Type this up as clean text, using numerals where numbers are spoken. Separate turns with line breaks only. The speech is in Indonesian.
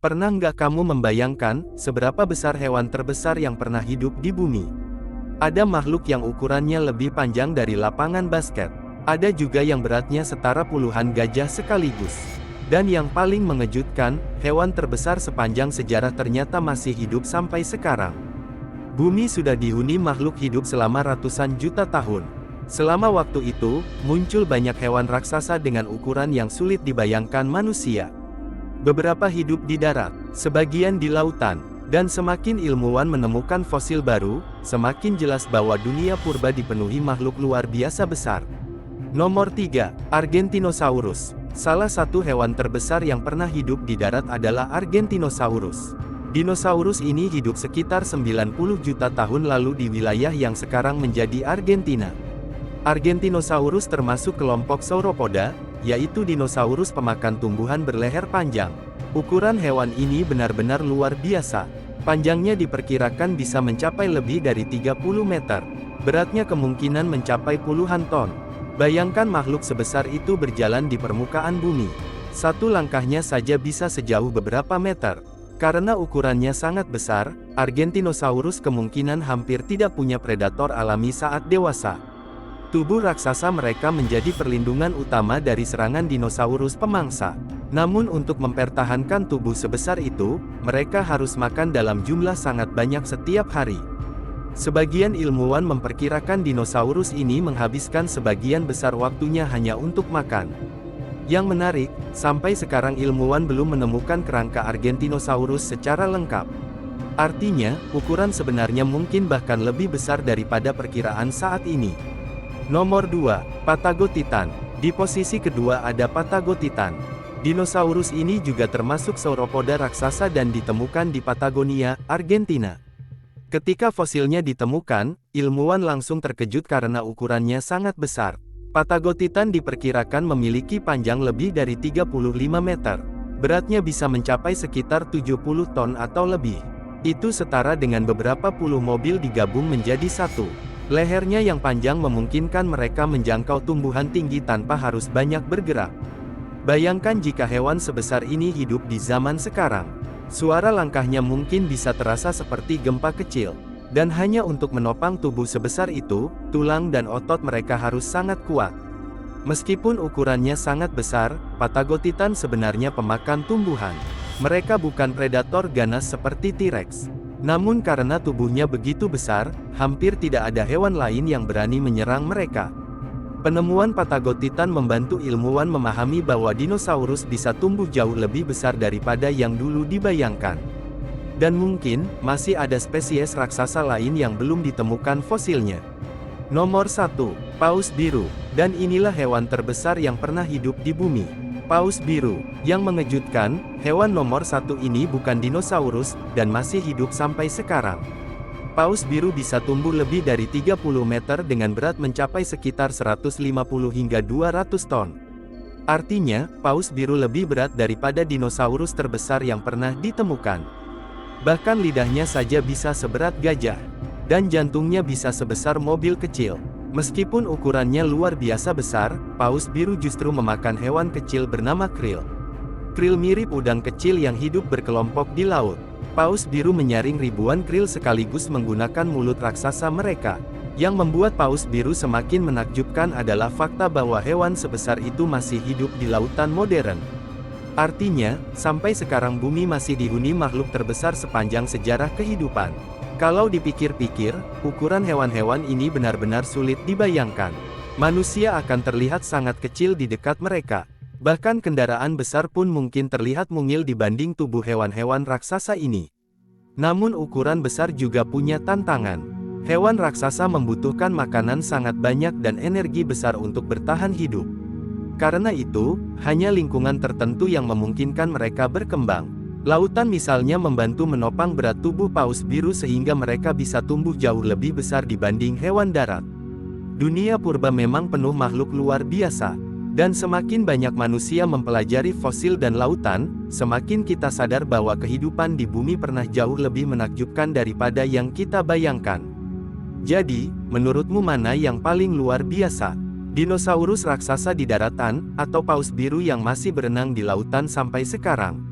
Pernah nggak kamu membayangkan, seberapa besar hewan terbesar yang pernah hidup di bumi? Ada makhluk yang ukurannya lebih panjang dari lapangan basket. Ada juga yang beratnya setara puluhan gajah sekaligus. Dan yang paling mengejutkan, hewan terbesar sepanjang sejarah ternyata masih hidup sampai sekarang. Bumi sudah dihuni makhluk hidup selama ratusan juta tahun. Selama waktu itu, muncul banyak hewan raksasa dengan ukuran yang sulit dibayangkan manusia. Beberapa hidup di darat, sebagian di lautan, dan semakin ilmuwan menemukan fosil baru, semakin jelas bahwa dunia purba dipenuhi makhluk luar biasa besar. Nomor 3, Argentinosaurus. Salah satu hewan terbesar yang pernah hidup di darat adalah Argentinosaurus. Dinosaurus ini hidup sekitar 90 juta tahun lalu di wilayah yang sekarang menjadi Argentina. Argentinosaurus termasuk kelompok Sauropoda, yaitu dinosaurus pemakan tumbuhan berleher panjang. Ukuran hewan ini benar-benar luar biasa. Panjangnya diperkirakan bisa mencapai lebih dari 30 meter. Beratnya kemungkinan mencapai puluhan ton. Bayangkan makhluk sebesar itu berjalan di permukaan bumi. Satu langkahnya saja bisa sejauh beberapa meter. Karena ukurannya sangat besar, Argentinosaurus kemungkinan hampir tidak punya predator alami saat dewasa. Tubuh raksasa mereka menjadi perlindungan utama dari serangan dinosaurus pemangsa. Namun untuk mempertahankan tubuh sebesar itu, mereka harus makan dalam jumlah sangat banyak setiap hari. Sebagian ilmuwan memperkirakan dinosaurus ini menghabiskan sebagian besar waktunya hanya untuk makan. Yang menarik, sampai sekarang ilmuwan belum menemukan kerangka Argentinosaurus secara lengkap. Artinya, ukuran sebenarnya mungkin bahkan lebih besar daripada perkiraan saat ini. Nomor 2, Patagotitan. Di posisi kedua ada Patagotitan. Dinosaurus ini juga termasuk sauropoda raksasa dan ditemukan di Patagonia, Argentina. Ketika fosilnya ditemukan, ilmuwan langsung terkejut karena ukurannya sangat besar. Patagotitan diperkirakan memiliki panjang lebih dari 35 meter. Beratnya bisa mencapai sekitar 70 ton atau lebih. Itu setara dengan beberapa puluh mobil digabung menjadi satu. Lehernya yang panjang memungkinkan mereka menjangkau tumbuhan tinggi tanpa harus banyak bergerak. Bayangkan jika hewan sebesar ini hidup di zaman sekarang. Suara langkahnya mungkin bisa terasa seperti gempa kecil. Dan hanya untuk menopang tubuh sebesar itu, tulang dan otot mereka harus sangat kuat. Meskipun ukurannya sangat besar, Patagotitan sebenarnya pemakan tumbuhan. Mereka bukan predator ganas seperti T-Rex. Namun karena tubuhnya begitu besar, hampir tidak ada hewan lain yang berani menyerang mereka. Penemuan Patagotitan membantu ilmuwan memahami bahwa dinosaurus bisa tumbuh jauh lebih besar daripada yang dulu dibayangkan. Dan mungkin, masih ada spesies raksasa lain yang belum ditemukan fosilnya. Nomor 1, Paus biru. Dan inilah hewan terbesar yang pernah hidup di bumi. Paus biru. Yang mengejutkan, hewan nomor 1 ini bukan dinosaurus, dan masih hidup sampai sekarang. Paus biru bisa tumbuh lebih dari 30 meter dengan berat mencapai sekitar 150 hingga 200 ton. Artinya, paus biru lebih berat daripada dinosaurus terbesar yang pernah ditemukan. Bahkan lidahnya saja bisa seberat gajah. Dan jantungnya bisa sebesar mobil kecil. Meskipun ukurannya luar biasa besar, paus biru justru memakan hewan kecil bernama krill. Krill mirip udang kecil yang hidup berkelompok di laut. Paus biru menyaring ribuan krill sekaligus menggunakan mulut raksasa mereka. Yang membuat paus biru semakin menakjubkan adalah fakta bahwa hewan sebesar itu masih hidup di lautan modern. Artinya, sampai sekarang bumi masih dihuni makhluk terbesar sepanjang sejarah kehidupan. Kalau dipikir-pikir, ukuran hewan-hewan ini benar-benar sulit dibayangkan. Manusia akan terlihat sangat kecil di dekat mereka. Bahkan kendaraan besar pun mungkin terlihat mungil dibanding tubuh hewan-hewan raksasa ini. Namun ukuran besar juga punya tantangan. Hewan raksasa membutuhkan makanan sangat banyak dan energi besar untuk bertahan hidup. Karena itu, hanya lingkungan tertentu yang memungkinkan mereka berkembang. Lautan misalnya membantu menopang berat tubuh paus biru sehingga mereka bisa tumbuh jauh lebih besar dibanding hewan darat. Dunia purba memang penuh makhluk luar biasa. Dan semakin banyak manusia mempelajari fosil dan lautan, semakin kita sadar bahwa kehidupan di bumi pernah jauh lebih menakjubkan daripada yang kita bayangkan. Jadi, menurutmu mana yang paling luar biasa? Dinosaurus raksasa di daratan, atau paus biru yang masih berenang di lautan sampai sekarang?